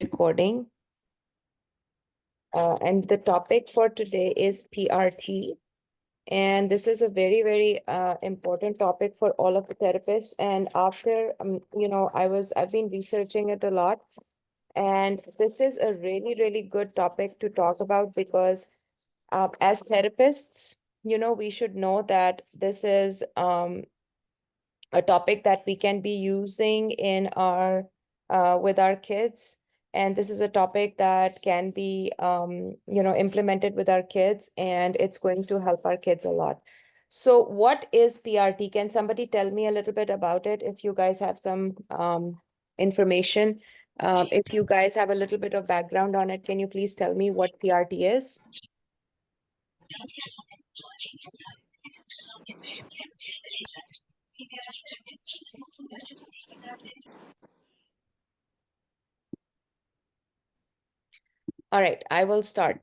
Recording. And the topic for today is PRT. And this is a very, very important topic for all of the therapists. And after, I've been researching it a lot. And this is a really, really good topic to talk about because as therapists, we should know that this is a topic that we can be using in our with our kids. And this is a topic that can be implemented with our kids, and it's going to help our kids a lot. So what is PRT? Can somebody tell me a little bit about it if you guys have some information? If you guys have a little bit of background on it, can you please tell me what PRT is? All right, I will start.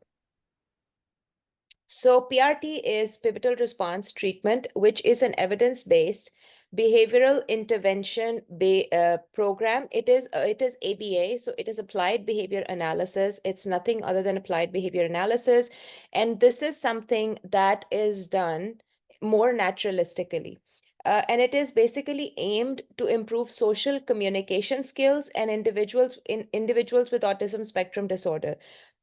So PRT is pivotal response treatment, which is an evidence-based behavioral intervention program. It is ABA, so it is applied behavior analysis. It's nothing other than applied behavior analysis. And this is something that is done more naturalistically. And it is basically aimed to improve social communication skills and individuals with autism spectrum disorder.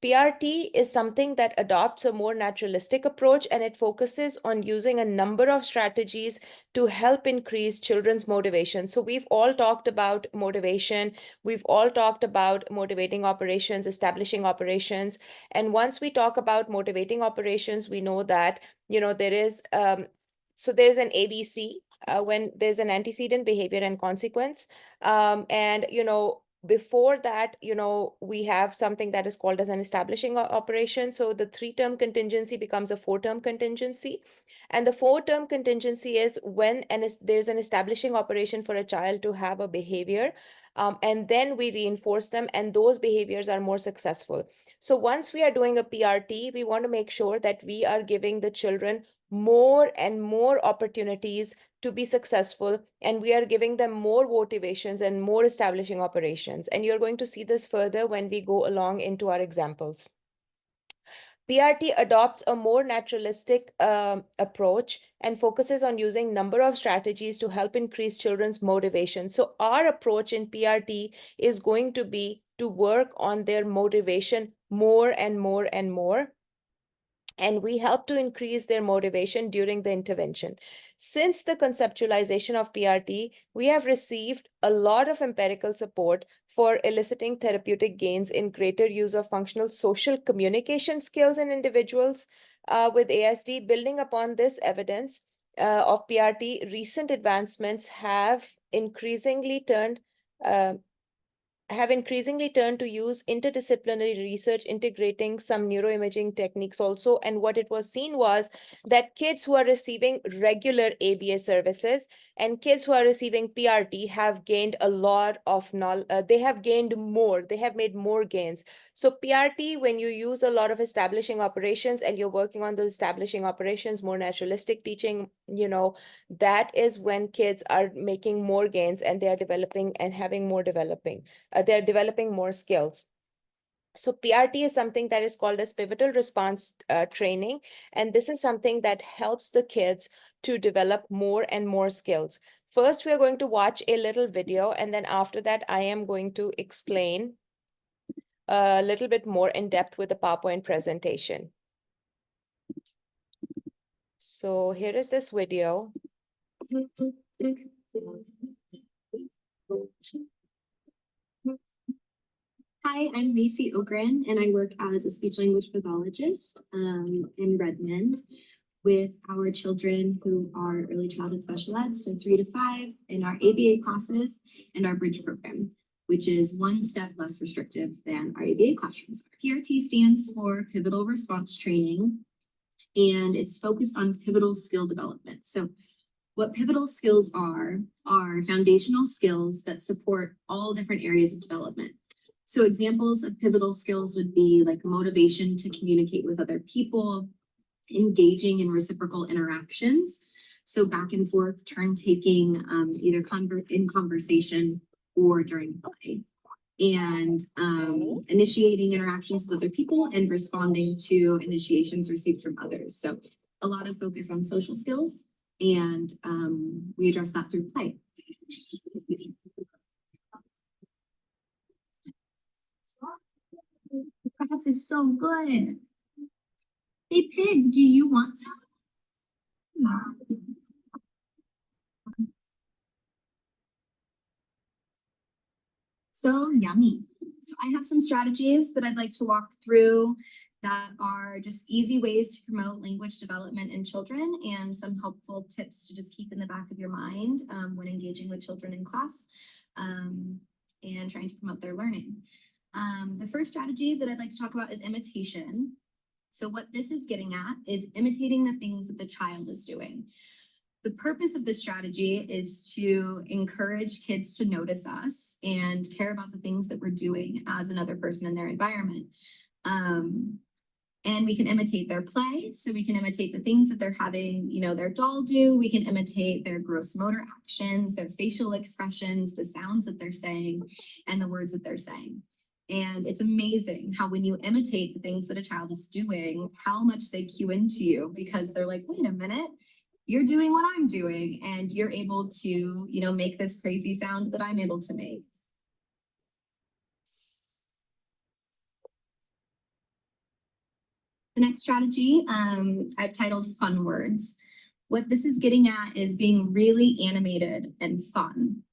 PRT is something that adopts a more naturalistic approach, and it focuses on using a number of strategies to help increase children's motivation. So we've all talked about motivation. We've all talked about motivating operations, establishing operations. And once we talk about motivating operations, we know that, there is, so there's an ABC when there's an antecedent, behavior, and consequence. Before that, we have something that is called as an establishing operation. So the 3-term contingency becomes a 4-term contingency. And the 4-term contingency is when there's an establishing operation for a child to have a behavior, and then we reinforce them, and those behaviors are more successful. So once we are doing a PRT, we want to make sure that we are giving the children more and more opportunities to be successful, and we are giving them more motivations and more establishing operations. And you're going to see this further when we go along into our examples. PRT adopts a more naturalistic approach and focuses on using number of strategies to help increase children's motivation. So our approach in PRT is going to be to work on their motivation more and more and more. And we help to increase their motivation during the intervention. Since the conceptualization of PRT, we have received a lot of empirical support for eliciting therapeutic gains in greater use of functional social communication skills in individuals with ASD. Building upon this evidence of PRT, recent advancements have increasingly turned to use interdisciplinary research integrating some neuroimaging techniques also. And what it was seen was that kids who are receiving regular ABA services and kids who are receiving PRT have gained a lot of knowledge. They have gained more. They have made more gains. So PRT, when you use a lot of establishing operations and you're working on those establishing operations, more naturalistic teaching, that is when kids are making more gains and they are developing and having more developing. They're developing more skills. So PRT is something that is called as pivotal response training. And this is something that helps the kids to develop more and more skills. First, we're going to watch a little video. And then after that, I am going to explain a little bit more in depth with the PowerPoint presentation. So here is this video. Hi, I'm Lacey Ogren, and I work as a speech-language pathologist in Redmond with our children who are early childhood special ed, so 3 to 5, in our ABA classes and our bridge program, which is one step less restrictive than our ABA classrooms. PRT stands for Pivotal Response Training, and it's focused on pivotal skill development. So what pivotal skills are foundational skills that support all different areas of development. So examples of pivotal skills would be like motivation to communicate with other people, engaging in reciprocal interactions. So back and forth, turn taking, either in conversation or during play. And initiating interactions with other people and responding to initiations received from others. So a lot of focus on social skills, and we address that through play. The craft is so good. Hey Pig, do you want some? So yummy. So I have some strategies that I'd like to walk through that are just easy ways to promote language development in children, and some helpful tips to just keep in the back of your mind when engaging with children in class and trying to promote their learning. The first strategy that I'd like to talk about is imitation. So what this is getting at is imitating the things that the child is doing. The purpose of this strategy is to encourage kids to notice us and care about the things that we're doing as another person in their environment. And we can imitate their play. So we can imitate the things that they're having, their doll do. We can imitate their gross motor actions, their facial expressions, the sounds that they're saying, and the words that they're saying. And it's amazing how when you imitate the things that a child is doing, how much they cue into you, because they're like, wait a minute, you're doing what I'm doing, and you're able to, make this crazy sound that I'm able to make. The next strategy I've titled Fun Words. What this is getting at is being really animated and fun.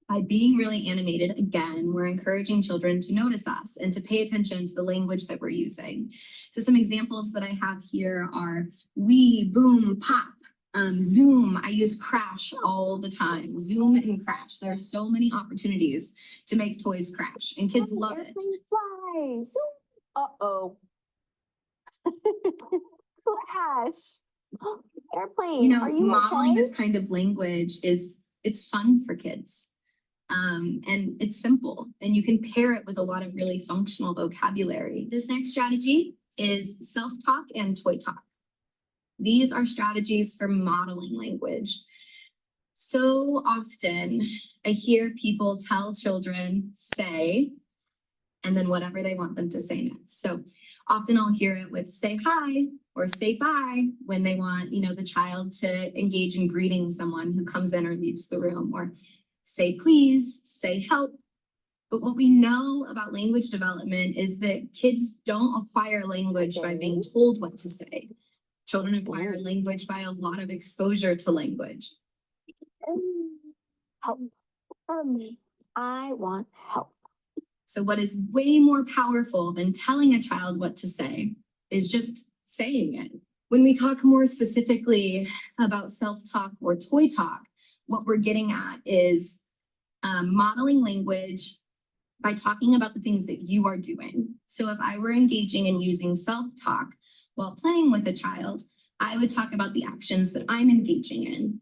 By being really animated, again, we're encouraging children to notice us and to pay attention to the language that we're using. So some examples that I have here are wee, boom, pop, zoom. I use crash all the time. Zoom and crash. There are so many opportunities to make toys crash, and kids love it. Fly. Zoom. Uh-oh. Flash. Airplane. Are you modeling okay? this kind of language it's fun for kids. And it's simple, and you can pair it with a lot of really functional vocabulary. This next strategy is self-talk and toy talk. These are strategies for modeling language. So often I hear people tell children, say, and then whatever they want them to say next. So often I'll hear it with say hi or say bye when they want, the child to engage in greeting someone who comes in or leaves the room, or say please, say help. But what we know about language development is that kids don't acquire language by being told what to say. Children acquire language by a lot of exposure to language. Help. I want help. So what is way more powerful than telling a child what to say is just saying it. When we talk more specifically about self-talk or toy talk, what we're getting at is modeling language by talking about the things that you are doing. So if I were engaging in using self-talk while playing with a child, I would talk about the actions that I'm engaging in.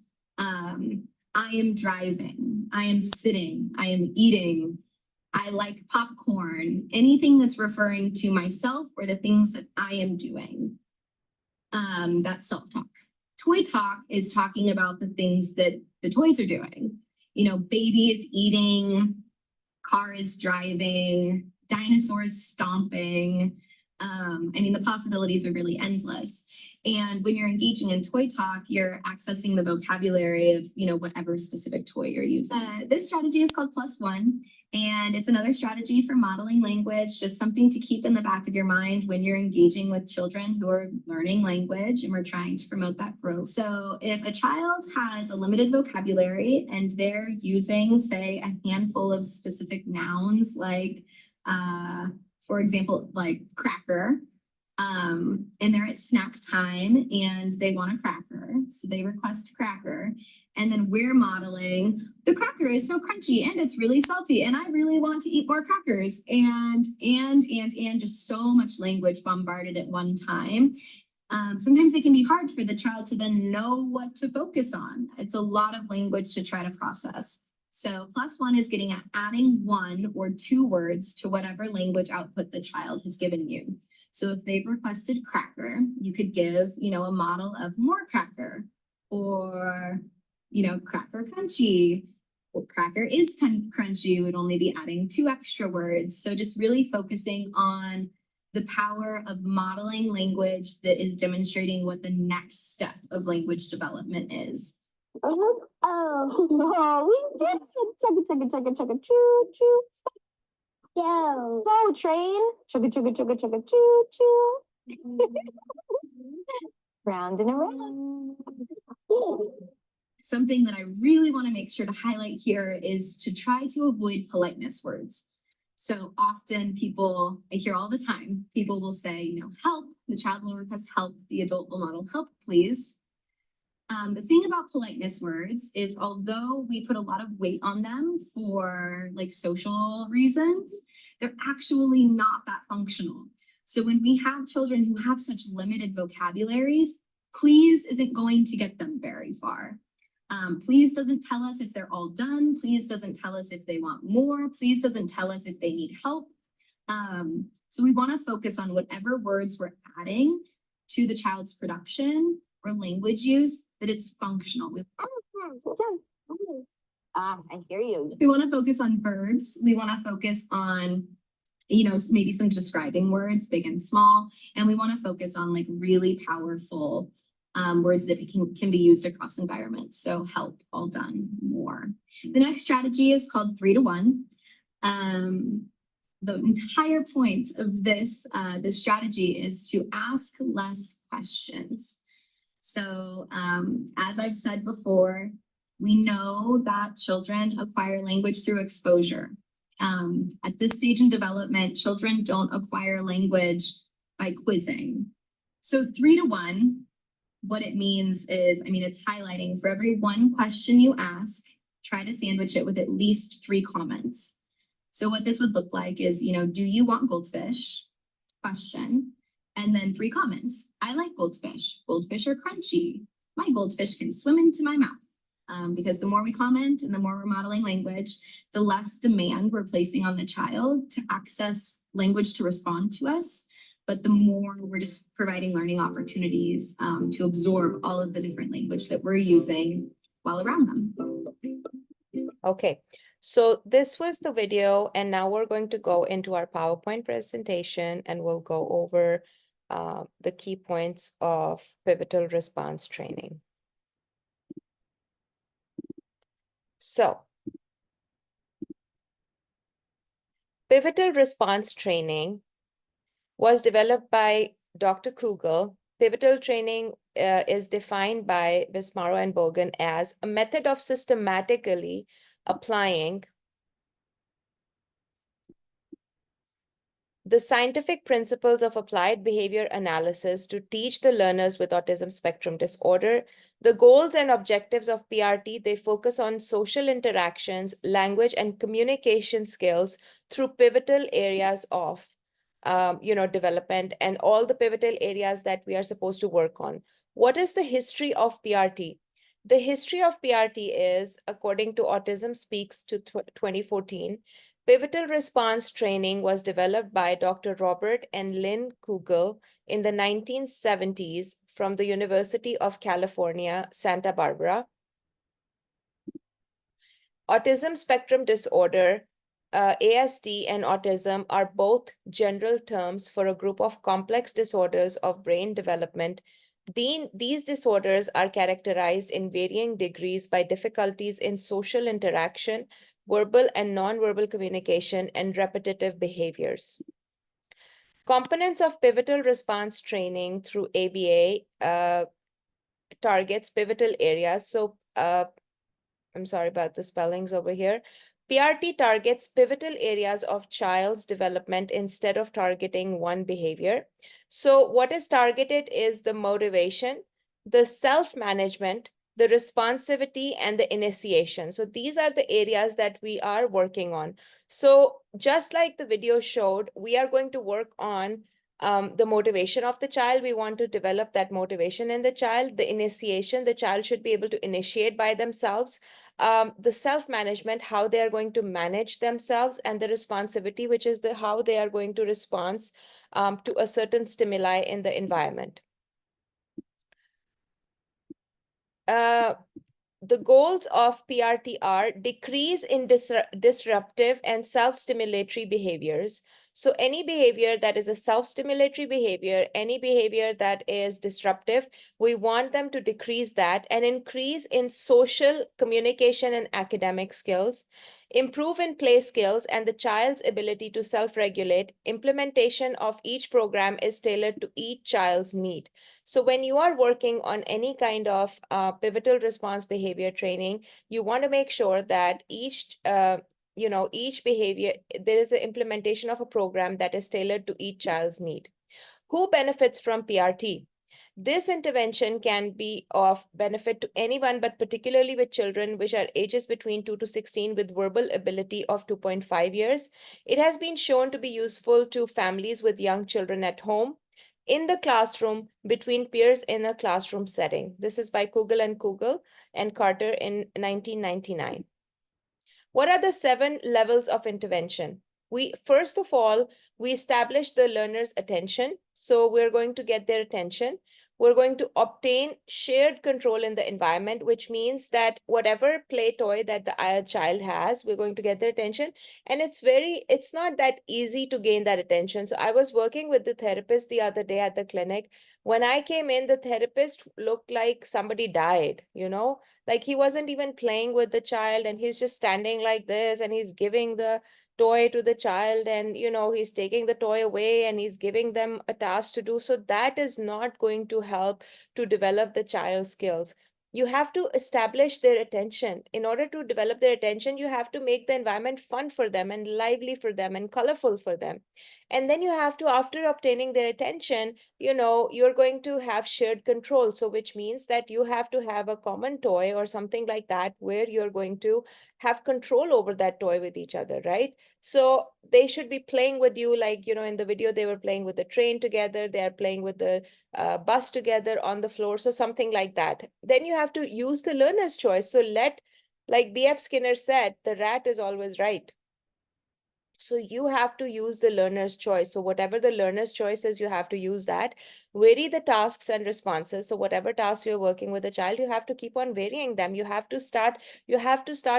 I am driving, I am sitting, I am eating, I like popcorn, anything that's referring to myself or the things that I am doing. That's self-talk. Toy talk is talking about the things that the toys are doing. Baby is eating, car is driving, dinosaurs stomping. The possibilities are really endless. And when you're engaging in toy talk, you're accessing the vocabulary of, whatever specific toy you're using. This strategy is called +1. And it's another strategy for modeling language, just something to keep in the back of your mind when you're engaging with children who are learning language and we're trying to promote that growth. So if a child has a limited vocabulary and they're using, say, a handful of specific nouns, like, for example, like cracker, and they're at snack time and they want a cracker, so they request cracker. And then we're modeling, the cracker is so crunchy and it's really salty and I really want to eat more crackers, and just so much language bombarded at one time. Sometimes it can be hard for the child to then know what to focus on. It's a lot of language to try to process. So +1 is getting at adding 1 or 2 words to whatever language output the child has given you. So if they've requested cracker, you could give, a model of more cracker, or cracker crunchy, cracker is kind of crunchy, would only be adding 2 extra words. So just really focusing on the power of modeling language that is demonstrating what the next step of language development is. Oh, we did it! Chugga, chugga, chugga, chugga, choo, choo. Yeah. Go, train. Chugga, chugga, chugga, chugga, choo, choo. Round and around. Something that I really want to make sure to highlight here is to try to avoid politeness words. So often I hear all the time, people will say, help, the child will request help, the adult will model help, please. The thing about politeness words is although we put a lot of weight on them for like social reasons, they're actually not that functional. So when we have children who have such limited vocabularies, please isn't going to get them very far. Please doesn't tell us if they're all done. Please doesn't tell us if they want more. Please doesn't tell us if they need help. So we want to focus on whatever words we're adding to the child's production or language use, that it's functional. I hear you. We want to focus on verbs. We want to focus on, maybe some describing words, big and small. And we want to focus on like really powerful words that can be used across environments. So help, all done, more. The next strategy is called 3 to 1. The entire point of this strategy is to ask less questions. So as I've said before, we know that children acquire language through exposure. At this stage in development, children don't acquire language by quizzing. So 3 to 1, what it means is, it's highlighting for every 1 question you ask, try to sandwich it with at least 3 comments. So what this would look like is, do you want goldfish? Question. And then 3 comments. I like goldfish. Goldfish are crunchy. My goldfish can swim into my mouth. Because the more we comment and the more we're modeling language, the less demand we're placing on the child to access language to respond to us. But the more we're just providing learning opportunities to absorb all of the different language that we're using while around them. Okay, so this was the video, and now we're going to go into our PowerPoint presentation, and we'll go over the key points of pivotal response training. So, pivotal response training was developed by Dr. Kugel. Pivotal training is defined by Bismaro and Bogan as a method of systematically applying the scientific principles of applied behavior analysis to teach the learners with autism spectrum disorder. The goals and objectives of PRT, they focus on social interactions, language, and communication skills through pivotal areas of development and all the pivotal areas that we are supposed to work on. What is the history of PRT? The history of PRT is, according to Autism Speaks to 2014, pivotal response training was developed by Dr. Robert and Lynn Kugel in the 1970s from the University of California, Santa Barbara. Autism spectrum disorder, ASD, and autism are both general terms for a group of complex disorders of brain development. These disorders are characterized in varying degrees by difficulties in social interaction, verbal and nonverbal communication, and repetitive behaviors. Components of pivotal response training through ABA targets pivotal areas. So I'm sorry about the spellings over here. PRT targets pivotal areas of child's development instead of targeting one behavior. So what is targeted is the motivation, the self-management, the responsivity, and the initiation. So these are the areas that we are working on. So just like the video showed, we are going to work on the motivation of the child. We want to develop that motivation in the child. The initiation, the child should be able to initiate by themselves. The self-management, how they are going to manage themselves, and the responsivity, which is how they are going to respond to a certain stimuli in the environment. the goals of PRT are decrease in disruptive and self-stimulatory behaviors. So any behavior that is a self-stimulatory behavior, any behavior that is disruptive, we want them to decrease that and increase in social communication and academic skills, improve in play skills and the child's ability to self-regulate. Implementation of each program is tailored to each child's need. So when you are working on any kind of pivotal response behavior training, you want to make sure that each behavior, there is an implementation of a program that is tailored to each child's need. Who benefits from PRT? This intervention can be of benefit to anyone, but particularly with children which are ages between 2 to 16 with verbal ability of 2.5 years. It has been shown to be useful to families with young children at home, in the classroom, between peers in a classroom setting. This is by Kugel and Carter in 1999. What are the 7 levels of intervention? First of all, we establish the learner's attention. So we're going to get their attention. We're going to obtain shared control in the environment, which means that whatever play toy that the child has, we're going to get their attention. And it's not that easy to gain that attention. So I was working with the therapist the other day at the clinic. When I came in, the therapist looked like somebody died, like he wasn't even playing with the child and he's just standing like this and he's giving the toy to the child and he's taking the toy away and he's giving them a task to do. So that is not going to help to develop the child's skills. You have to establish their attention. In order to develop their attention, you have to make the environment fun for them and lively for them and colorful for them. And then you have to, after obtaining their attention, you're going to have shared control. So which means that you have to have a common toy or something like that where you're going to have control over that toy with each other, right? So they should be playing with you, like, in the video, they were playing with the train together, they are playing with the bus together on the floor. So something like that. Then you have to use the learner's choice. So like B.F. Skinner said, the rat is always right. So you have to use the learner's choice. So whatever the learner's choice is, you have to use that. Vary the tasks and responses. So whatever tasks you're working with a child, you have to keep on varying them. You have to start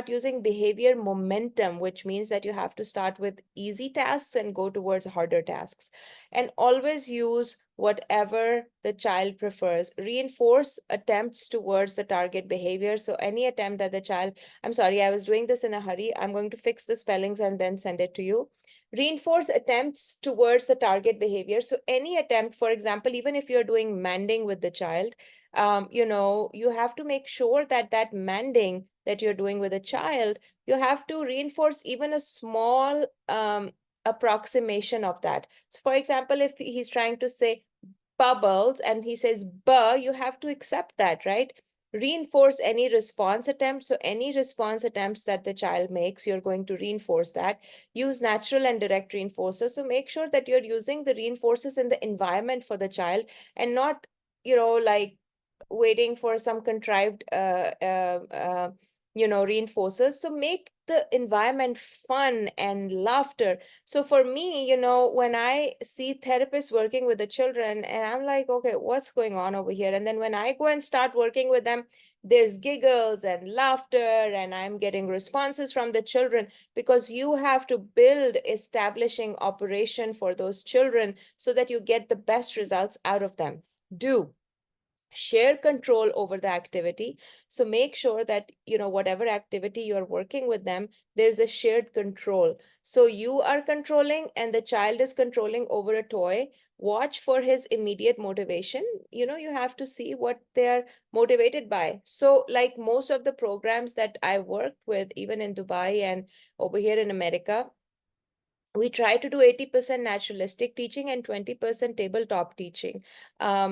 using behavior momentum, which means that you have to start with easy tasks and go towards harder tasks. And always use whatever the child prefers. Reinforce attempts towards the target behavior. So any attempt that the child, I'm sorry, I was doing this in a hurry. I'm going to fix the spellings and then send it to you. Reinforce attempts towards the target behavior. So any attempt, for example, even if you're doing manding with the child, you have to make sure that that manding that you're doing with a child, you have to reinforce even a small approximation of that. So for example, if he's trying to say bubbles and he says buh, you have to accept that, right? Reinforce any response attempt. So any response attempts that the child makes, you're going to reinforce that. Use natural and direct reinforcers. So make sure that you're using the reinforcers in the environment for the child and not, like waiting for some contrived reinforcers. So make the environment fun and laughter. So for me, when I see therapists working with the children and I'm like, okay, what's going on over here? And then when I go and start working with them, there's giggles and laughter and I'm getting responses from the children, because you have to build establishing operation for those children so that you get the best results out of them. Share control over the activity. So make sure that, whatever activity you're working with them, there's a shared control. So you are controlling and the child is controlling over a toy. Watch for his immediate motivation. You have to see what they're motivated by. So like most of the programs that I worked with, even in Dubai and over here in America, we try to do 80% naturalistic teaching and 20% tabletop teaching,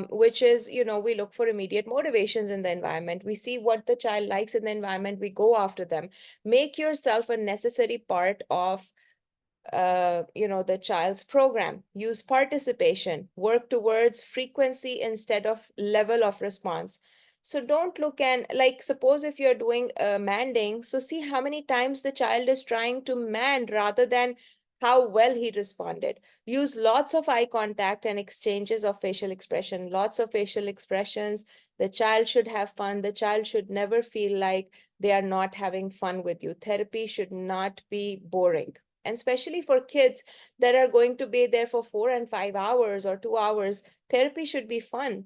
which is, we look for immediate motivations in the environment. We see what the child likes in the environment. We go after them. Make yourself a necessary part of the child's program. Use participation. Work towards frequency instead of level of response. So don't look and, like, suppose if you're doing manding, so see how many times the child is trying to mand rather than how well he responded. Use lots of eye contact and exchanges of facial expression, lots of facial expressions. The child should have fun. The child should never feel like they are not having fun with you. Therapy should not be boring. And especially for kids that are going to be there for 4 and 5 hours or 2 hours, therapy should be fun.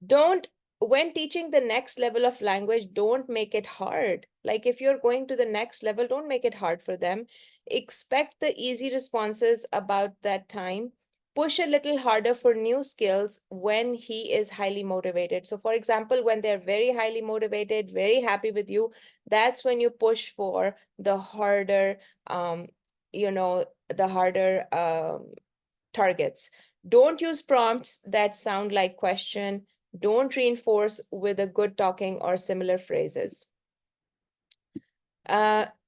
Don't, when teaching the next level of language, don't make it hard. Like if you're going to the next level, don't make it hard for them. Expect the easy responses about that time. Push a little harder for new skills when he is highly motivated. So for example, when they're very highly motivated, very happy with you, that's when you push for the harder, you know, the harder targets. Don't use prompts that sound like question. Don't reinforce with a good talking or similar phrases.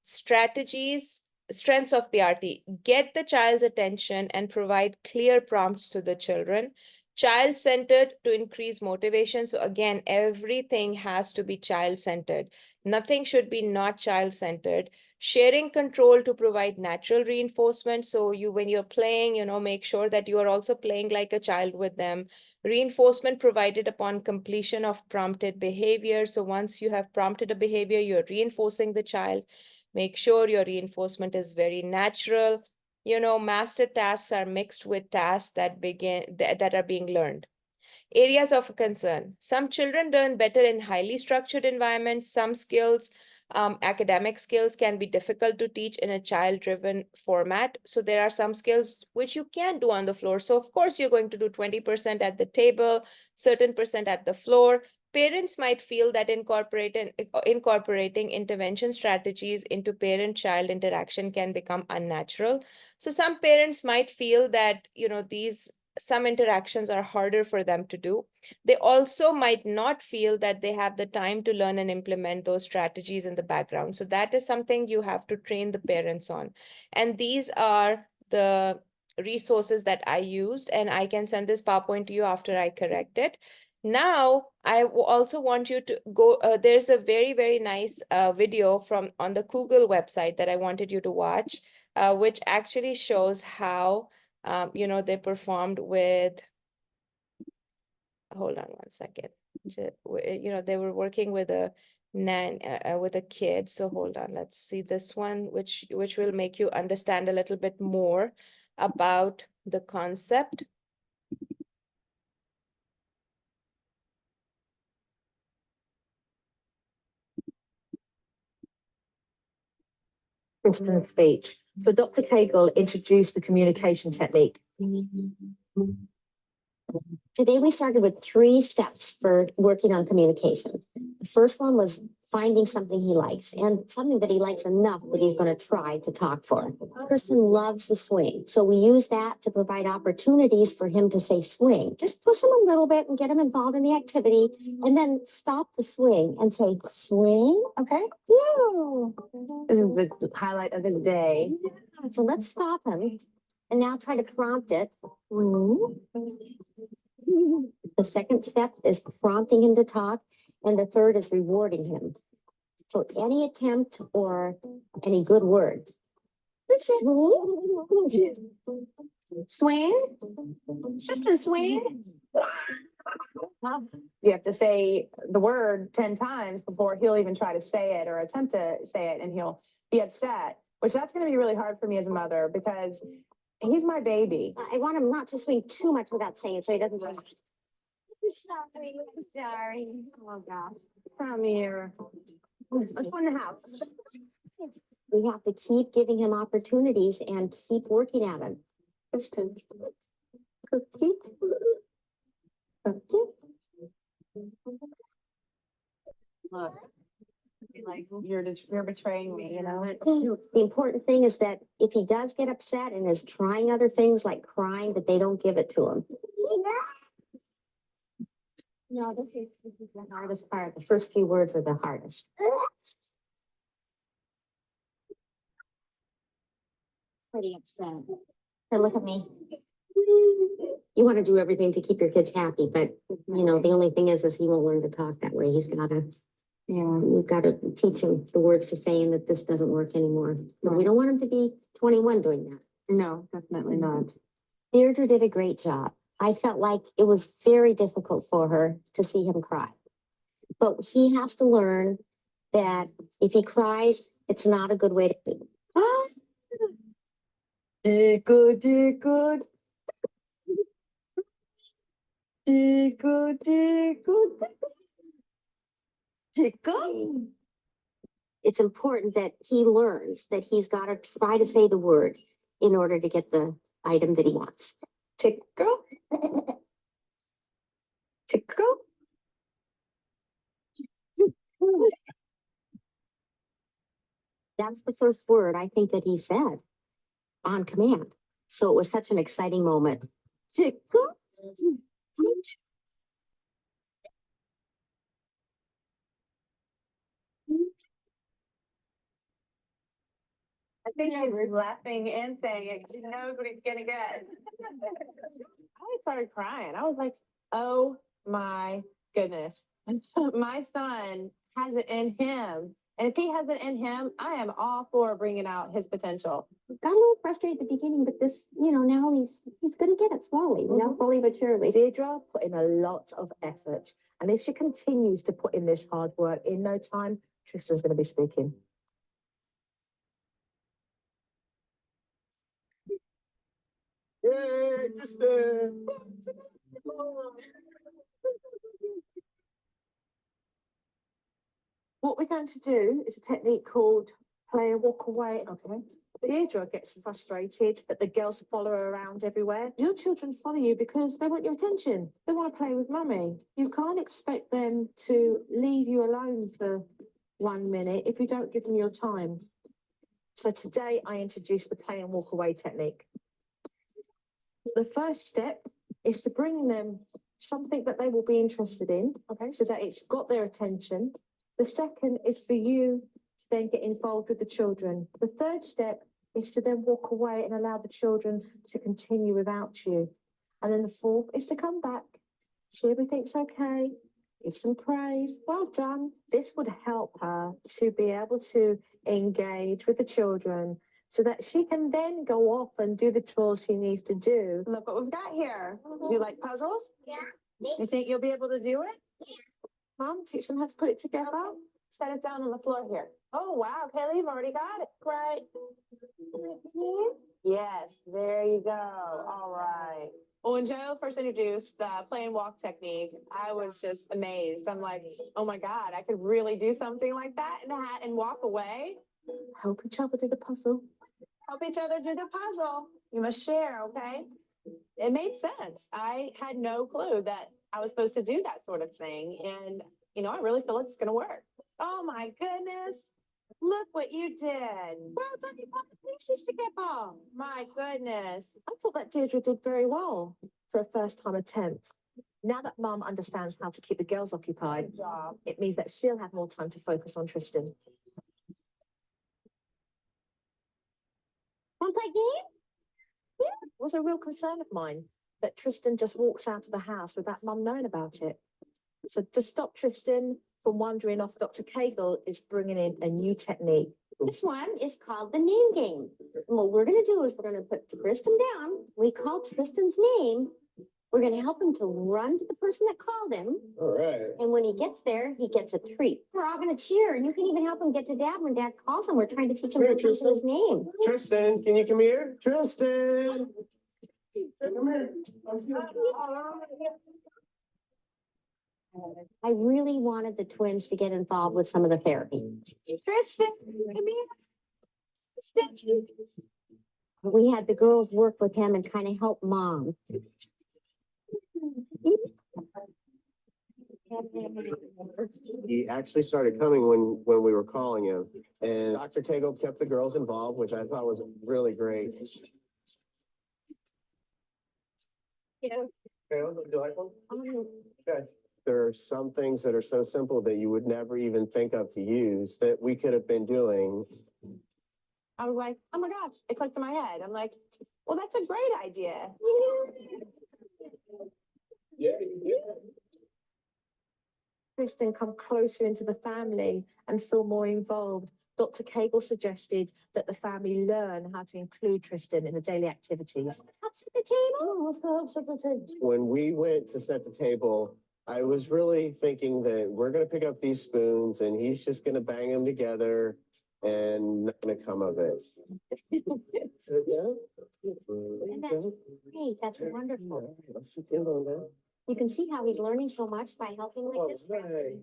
Strategies, strengths of PRT. Get the child's attention and provide clear prompts to the children. Child-centered to increase motivation. So again, everything has to be child-centered. Nothing should be not child-centered. Sharing control to provide natural reinforcement. So when you're playing, make sure that you are also playing like a child with them. Reinforcement provided upon completion of prompted behavior. So once you have prompted a behavior, you're reinforcing the child. Make sure your reinforcement is very natural. Master tasks are mixed with tasks that are being learned. Areas of concern. Some children learn better in highly structured environments. Some skills, academic skills, can be difficult to teach in a child-driven format. So there are some skills which you can't do on the floor. So of course, you're going to do 20% at the table, certain percent at the floor. Parents might feel that incorporating intervention strategies into parent-child interaction can become unnatural. So some parents might feel that, some interactions are harder for them to do. They also might not feel that they have the time to learn and implement those strategies in the background. So that is something you have to train the parents on. And these are the resources that I used, and I can send this PowerPoint to you after I correct it. Now, I also want you to go, there's a very, very nice video on the Google website that I wanted you to watch, which actually shows how they performed with, hold on one second. They were working with a with a kid. So hold on, let's see this one, which will make you understand a little bit more about the concept. Christian speech. So Dr. Cagle introduced the communication technique. Today we started with 3 steps for working on communication. The first one was finding something he likes and something that he likes enough that he's going to try to talk for. Kristen loves the swing, so we use that to provide opportunities for him to say swing. Just push him a little bit and get him involved in the activity, and then stop the swing and say swing. Okay? Yeah. This is the highlight of his day. So let's stop him and now try to prompt it. The second step is prompting him to talk, and the third is rewarding him. So any attempt or any good word. Swing. Swing? Just a swing? You have to say the word 10 times before he'll even try to say it or attempt to say it, and he'll be upset, which that's going to be really hard for me as a mother because he's my baby. I want him not to swing too much without saying it, so he doesn't just. Sorry, sorry. Oh gosh. Come here. Let's go in the house. We have to keep giving him opportunities and keep working at him. Kristen. Cookie. Cookie. Look, like you're betraying me, The important thing is that if he does get upset and is trying other things like crying, that they don't give it to him. No, this is the hardest part. The first few words are the hardest. Pretty upset. Hey, look at me. You want to do everything to keep your kids happy, but the only thing is he won't learn to talk that way. He's got to, we've got to teach him the words to say and that this doesn't work anymore. But we don't want him to be 21 doing that. No, definitely not. Deirdre did a great job. I felt like it was very difficult for her to see him cry. But he has to learn that if he cries, it's not a good way to be. Did good, did good. Did good, did good. Did good. It's important that he learns that he's got to try to say the word in order to get the item that he wants. Tickle. Tickle. That's the first word I think that he said on command. So it was such an exciting moment. Tickle. I think he's laughing and saying it. He knows what he's gonna get. I started crying. I was like, oh my goodness. My son has it in him. And if he has it in him, I am all for bringing out his potential. Got a little frustrated at the beginning, but this, now he's going to get it slowly, slowly but surely. Deirdre put in a lot of effort. And if she continues to put in this hard work, in no time, Tristan's going to be speaking. Yay, Tristan! What we're going to do is a technique called play and walk away. Okay. Deirdre gets frustrated that the girls follow her around everywhere. Your children follow you because they want your attention. They want to play with mummy. You can't expect them to leave you alone for 1 minute if you don't give them your time. So today I introduced the play and walk away technique. The first step is to bring them something that they will be interested in, okay, so that it's got their attention. The second is for you to then get involved with the children. The third step is to then walk away and allow the children to continue without you. And then the fourth is to come back, see everything's okay, give some praise, well done. This would help her to be able to engage with the children so that she can then go off and do the chores she needs to do. Look what we've got here. You like puzzles? Yeah. You think you'll be able to do it? Yeah. Mom, teach them how to put it together. Okay. Set it down on the floor here. Oh, wow, Kelly, you've already got it. Great. Yes, there you go. All right. Well, when Joe first introduced the play and walk technique, I was just amazed. I'm like, oh my God, I could really do something like that and walk away. Help each other do the puzzle. Help each other do the puzzle. You must share, okay? It made sense. I had no clue that I was supposed to do that sort of thing. And, I really feel like it's going to work. Oh my goodness. Look what you did. Well done, you put the pieces together. My goodness. I thought that Deirdre did very well for a first time attempt. Now that Mum understands how to keep the girls occupied, it means that she'll have more time to focus on Tristan. Want to play game? Yeah, it was a real concern of mine that Tristan just walks out of the house without Mum knowing about it. So to stop Tristan from wandering off, Dr. Cagle is bringing in a new technique. This one is called the name game. And what we're going to do is we're going to put Tristan down. We call Tristan's name. We're going to help him to run to the person that called him. All right. And when he gets there, he gets a treat. We're all going to cheer, and you can even help him get to Dad when Dad calls him. We're trying to teach him Here, to Tristan his name. Tristan, can you come here? Tristan! Come here. I really wanted the twins to get involved with some of the therapy. Tristan, come here. Tristan. We had the girls work with him and kind of help Mom. He actually started coming when we were calling him, and Dr. Cagle kept the girls involved, which I thought was really great. Yeah. Do you like them? Okay. There are some things that are so simple that you would never even think of to use that we could have been doing. I was like, oh my gosh, it clicked in my head. I'm like, well, that's a great idea. Yeah. Tristan come closer into the family and feel more involved. Dr. Cagle suggested that the family learn how to include Tristan in the daily activities. Upset the table? Oh, let's go upset the table. When we went to set the table, I was really thinking that we're gonna pick up these spoons and he's just gonna bang them together and not gonna come of it. So, yeah. Great, that's wonderful. Let's sit down on that. You can see how he's learning so much by helping like Oh, this. right.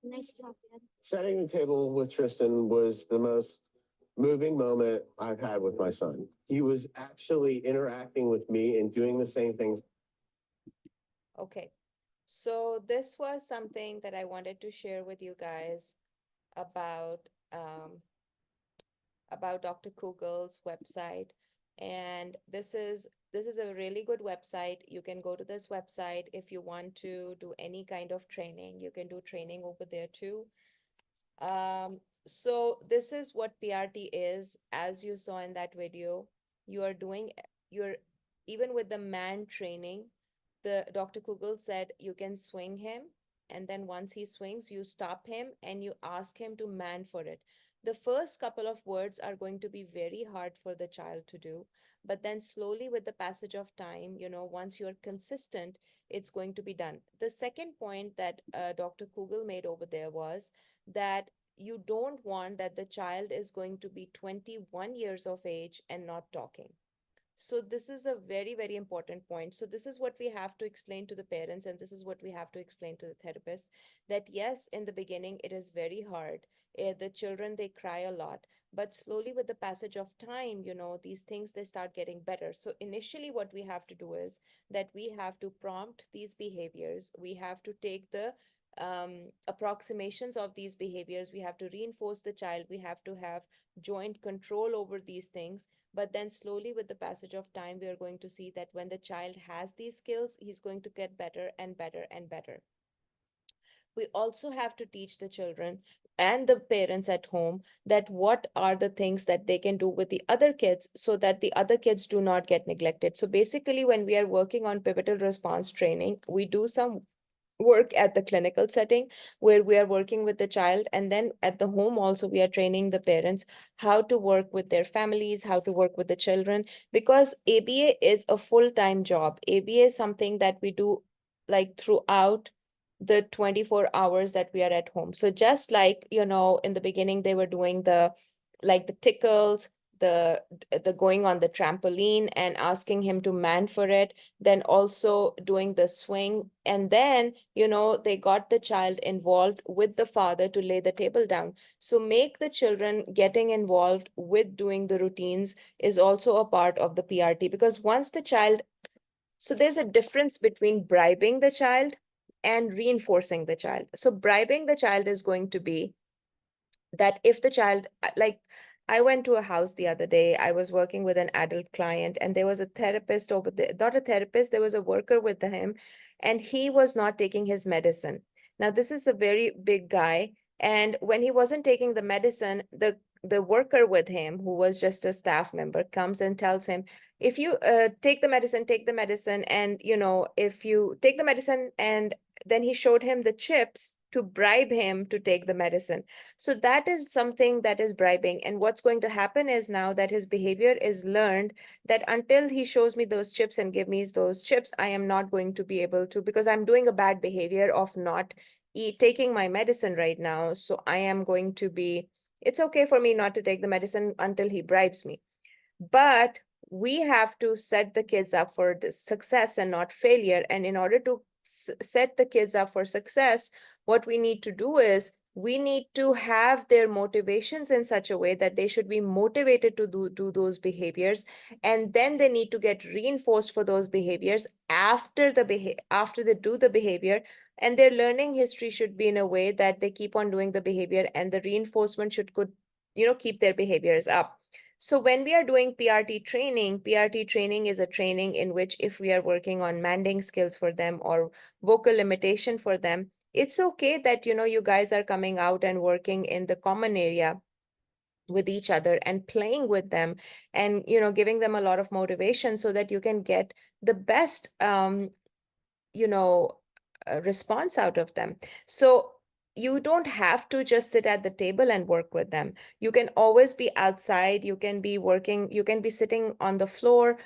Nice job, Dad. Setting the table with Tristan was the most moving moment I've had with my son. He was actually interacting with me and doing the same things. Okay, so this was something that I wanted to share with you guys about Dr. Kugel's website. And this is a really good website. You can go to this website if you want to do any kind of training. You can do training over there too. So this is what PRT is. As you saw in that video, you are doing you're even with the man training, the Dr. Kugel said you can swing him, and then once he swings, you stop him and you ask him to man for it. The first couple of words are going to be very hard for the child to do, but then slowly with the passage of time, once you're consistent, it's going to be done. The second point that Dr. Kugel made over there was that you don't want that the child is going to be 21 years of age and not talking. So this is a very, very important point. So this is what we have to explain to the parents, and this is what we have to explain to the therapist, that yes, in the beginning, it is very hard. The children, they cry a lot, but slowly with the passage of time, these things, they start getting better. So initially what we have to do is that we have to prompt these behaviors. We have to take the approximations of these behaviors. We have to reinforce the child. We have to have joint control over these things. But then slowly with the passage of time, we are going to see that when the child has these skills, he's going to get better and better and better. We also have to teach the children and the parents at home that what are the things that they can do with the other kids so that the other kids do not get neglected. So basically, when we are working on pivotal response training, we do some work at the clinical setting where we are working with the child, and then at the home also we are training the parents how to work with their families, how to work with the children, because ABA is a full-time job. ABA is something that we do like throughout the 24 hours that we are at home. So just like, in the beginning they were doing the tickles, the going on the trampoline and asking him to man for it, then also doing the swing, and then they got the child involved with the father to lay the table down. So make the children getting involved with doing the routines is also a part of the PRT, because once the child, so there's a difference between bribing the child and reinforcing the child. So bribing the child is going to be that if the child, like, I went to a house the other day. I was working with an adult client, and there was a therapist over there, not a therapist, there was a worker with him, and he was not taking his medicine. Now, this is a very big guy, and when he wasn't taking the medicine, the worker with him, who was just a staff member, comes and tells him, if you take the medicine, and if you take the medicine, and then he showed him the chips to bribe him to take the medicine. So that is something that is bribing. And what's going to happen is now that his behavior is learned, that until he shows me those chips and give me those chips, I am not going to be able to, because I'm doing a bad behavior of not taking my medicine right now. So I am going to be, it's okay for me not to take the medicine until he bribes me. But we have to set the kids up for the success and not failure. And in order to set the kids up for success, what we need to do is we need to have their motivations in such a way that they should be motivated to do those behaviors, and then they need to get reinforced for those behaviors after after they do the behavior, and their learning history should be in a way that they keep on doing the behavior, and the reinforcement should keep their behaviors up. So when we are doing PRT training is a training in which if we are working on manding skills for them or vocal limitation for them, it's okay that, you guys are coming out and working in the common area with each other and playing with them and, giving them a lot of motivation so that you can get the best, response out of them. So you don't have to just sit at the table and work with them. You can always be outside. You can be working, you can be sitting on the floor,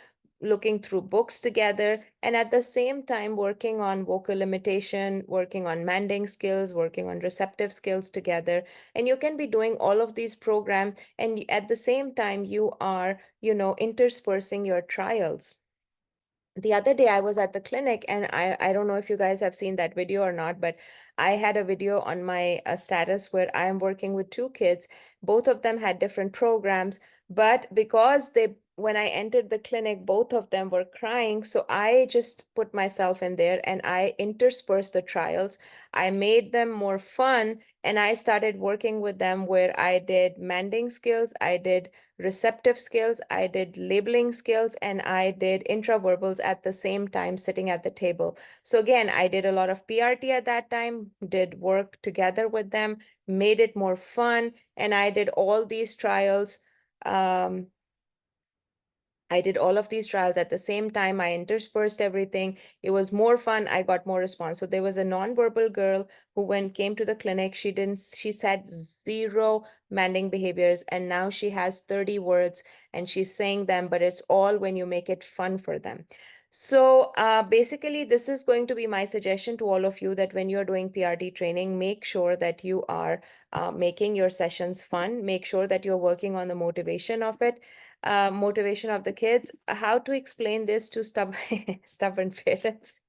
looking through books together, and at the same time working on vocal imitation, working on manding skills, working on receptive skills together. And you can be doing all of these programs, and at the same time you are, interspersing your trials. The other day I was at the clinic, and I don't know if you guys have seen that video or not, but I had a video on my status where I am working with two kids. Both of them had different programs, but because when I entered the clinic, both of them were crying. So I just put myself in there and I interspersed the trials. I made them more fun, and I started working with them where I did manding skills, I did receptive skills, I did labeling skills, and I did intraverbals at the same time sitting at the table. So again, I did a lot of PRT at that time, did work together with them, made it more fun, and I did all these trials. I did all of these trials at the same time. I interspersed everything. It was more fun. I got more response. So there was a nonverbal girl who came to the clinic. She said zero manding behaviors, and now she has 30 words and she's saying them, but it's all when you make it fun for them. So basically, this is going to be my suggestion to all of you, that when you're doing PRT training, make sure that you are making your sessions fun. Make sure that you're working on the motivation of the kids. How to explain this to stubborn parents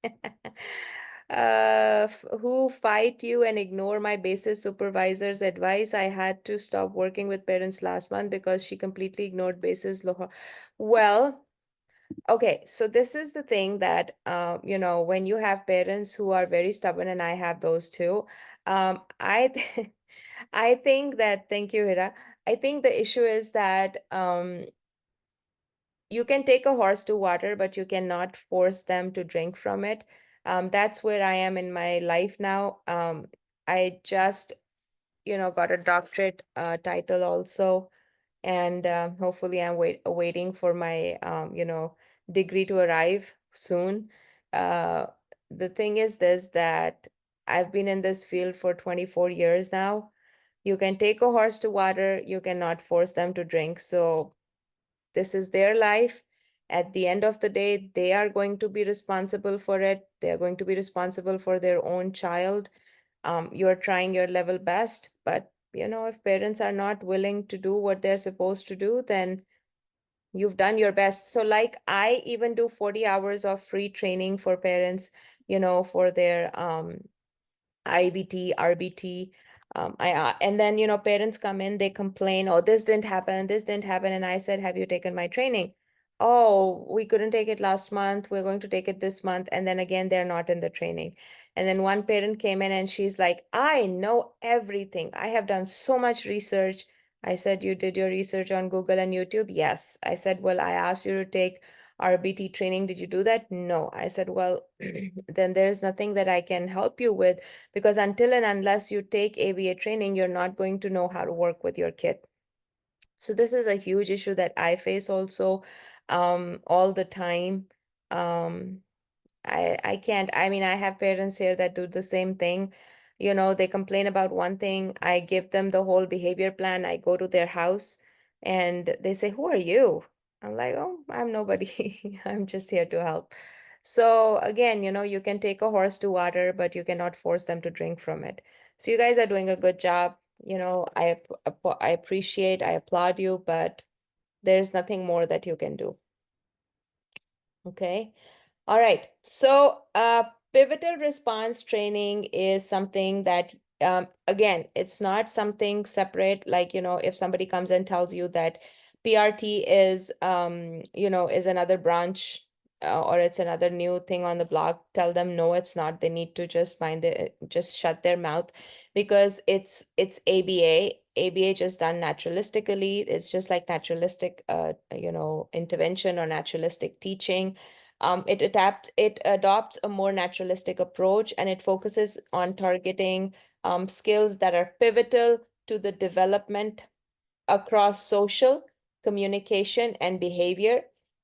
who fight you and ignore my basis supervisor's advice. I had to stop working with parents last month because she completely ignored basis law. Well, okay, so this is the thing that, when you have parents who are very stubborn, and I have those too, I think that, thank you, Hira. I think the issue is that you can take a horse to water, but you cannot force them to drink from it. That's where I am in my life now. I just, got a doctorate title also, and hopefully I'm waiting for my, degree to arrive soon. Uh, the thing is this, that I've been in this field for 24 years now. You can take a horse to water, you cannot force them to drink. So this is their life. At the end of the day, they are going to be responsible for it. They're going to be responsible for their own child. You're trying your level best, but if parents are not willing to do what they're supposed to do, then you've done your best. So like I even do 40 hours of free training for parents, for their IBT, RBT. And then, parents come in, they complain, oh, this didn't happen, this didn't happen. And I said, have you taken my training? Oh, we couldn't take it last month. We're going to take it this month. And then again, they're not in the training. And then one parent came in and she's like, I know everything. I have done so much research. I said, you did your research on Google and YouTube? Yes. I said, well, I asked you to take RBT training. Did you do that? No. I said, well, then there's nothing that I can help you with, because until and unless you take ABA training, you're not going to know how to work with your kid. So this is a huge issue that I face also all the time. Um, I can't, I mean, I have parents here that do the same thing. They complain about one thing. I give them the whole behavior plan. I go to their house and they say, who are you? I'm like, oh, I'm nobody. I'm just here to help. So again, you can take a horse to water, but you cannot force them to drink from it. So you guys are doing a good job. I appreciate, I applaud you, but there's nothing more that you can do. Okay. All right. So pivotal response training is something that, again, it's not something separate. Like, if somebody comes and tells you that PRT is, is another branch or it's another new thing on the block, tell them no, it's not. They need to just shut their mouth, because it's ABA. ABA just done naturalistically. It's just like naturalistic, intervention or naturalistic teaching. It adopts a more naturalistic approach, and it focuses on targeting skills that are pivotal to the development across social, communication, and behavior.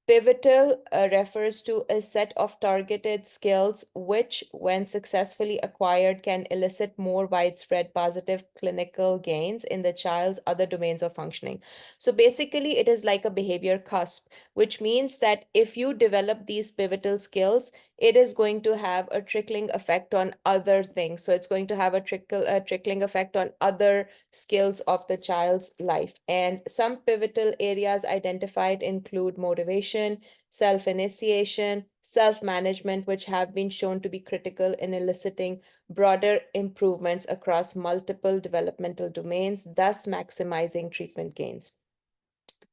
Pivotal refers to a set of targeted skills which, when successfully acquired, can elicit more widespread positive clinical gains in the child's other domains of functioning. So basically, it is like a behavior cusp, which means that if you develop these pivotal skills, it is going to have a trickling effect on other things. So it's going to have a trickling effect on other skills of the child's life. And some pivotal areas identified include motivation, self-initiation, self-management, which have been shown to be critical in eliciting broader improvements across multiple developmental domains, thus maximizing treatment gains.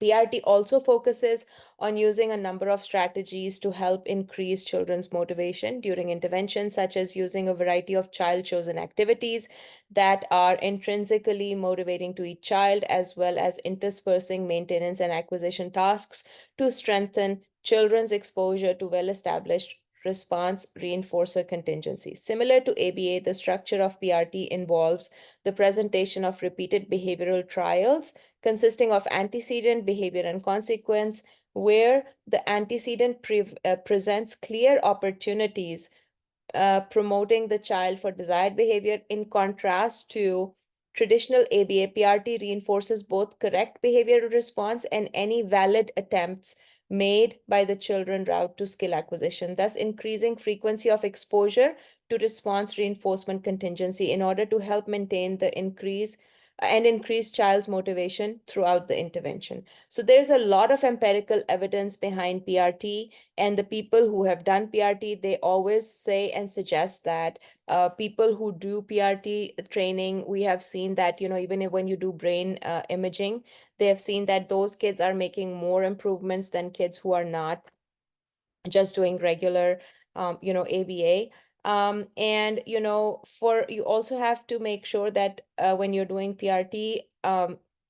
PRT also focuses on using a number of strategies to help increase children's motivation during intervention, such as using a variety of child-chosen activities that are intrinsically motivating to each child, as well as interspersing maintenance and acquisition tasks to strengthen children's exposure to well-established response reinforcer contingencies. Similar to ABA, the structure of PRT involves the presentation of repeated behavioral trials consisting of antecedent, behavior, and consequence, where the antecedent presents clear opportunities promoting the child for desired behavior. In contrast to traditional ABA, PRT reinforces both correct behavioral response and any valid attempts made by the children route to skill acquisition, thus increasing frequency of exposure to response reinforcement contingency in order to help maintain the increase child's motivation throughout the intervention. So there's a lot of empirical evidence behind PRT, and the people who have done PRT, they always say and suggest that people who do PRT training, we have seen that, even when you do brain imaging, they have seen that those kids are making more improvements than kids who are not just doing regular, ABA. And you also have to make sure that when you're doing PRT,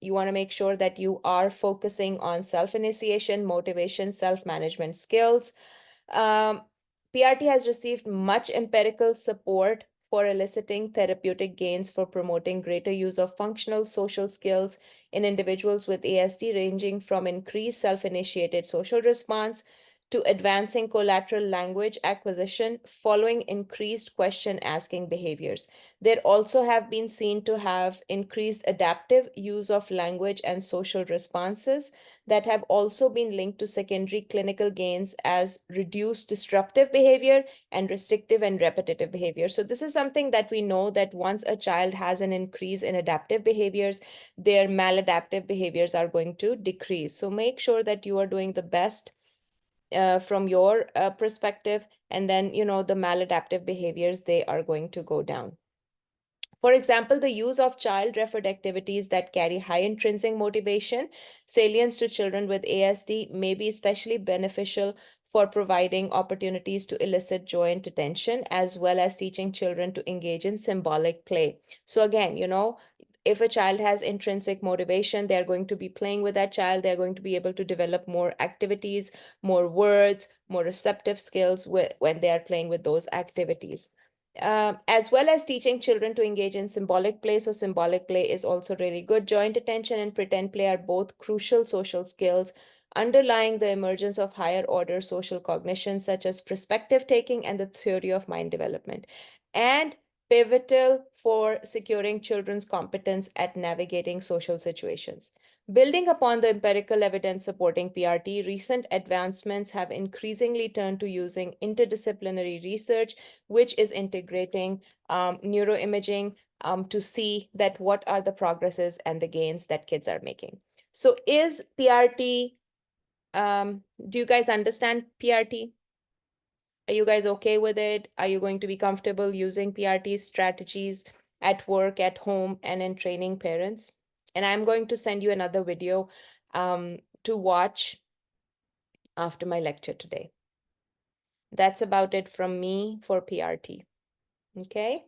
you want to make sure that you are focusing on self-initiation, motivation, self-management skills. PRT has received much empirical support for eliciting therapeutic gains for promoting greater use of functional social skills in individuals with ASD, ranging from increased self-initiated social response to advancing collateral language acquisition following increased question asking behaviors. There also have been seen to have increased adaptive use of language and social responses that have also been linked to secondary clinical gains as reduced disruptive behavior and restrictive and repetitive behavior. So this is something that we know, that once a child has an increase in adaptive behaviors, their maladaptive behaviors are going to decrease. So make sure that you are doing the best from your perspective, and then the maladaptive behaviors, they are going to go down. For example, the use of child-referred activities that carry high intrinsic motivation salience to children with ASD may be especially beneficial for providing opportunities to elicit joy and attention, as well as teaching children to engage in symbolic play. So again, if a child has intrinsic motivation, they're going to be playing with that child. They're going to be able to develop more activities, more words, more receptive skills when they are playing with those activities. As well as teaching children to engage in symbolic play. So symbolic play is also really good. Joint attention and pretend play are both crucial social skills underlying the emergence of higher order social cognition, such as perspective taking and the theory of mind development, and pivotal for securing children's competence at navigating social situations. Building upon the empirical evidence supporting PRT, recent advancements have increasingly turned to using interdisciplinary research, which is integrating neuroimaging to see that what are the progresses and the gains that kids are making. So is PRT, do you guys understand PRT? Are you guys okay with it? Are you going to be comfortable using PRT strategies at work, at home, and in training parents? And I'm going to send you another video to watch after my lecture today. That's about it from me for PRT. Okay?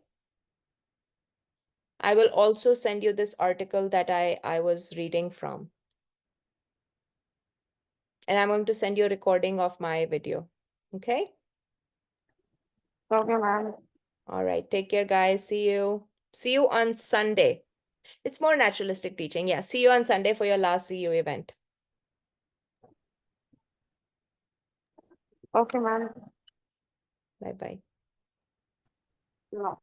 I will also send you this article that I was reading from. And I'm going to send you a recording of my video. Okay? Okay, ma'am. All right. Take care, guys. See you. See you on Sunday. It's more naturalistic teaching. Yeah. See you on Sunday for your last CU event. Okay, ma'am. Bye-bye. Yeah.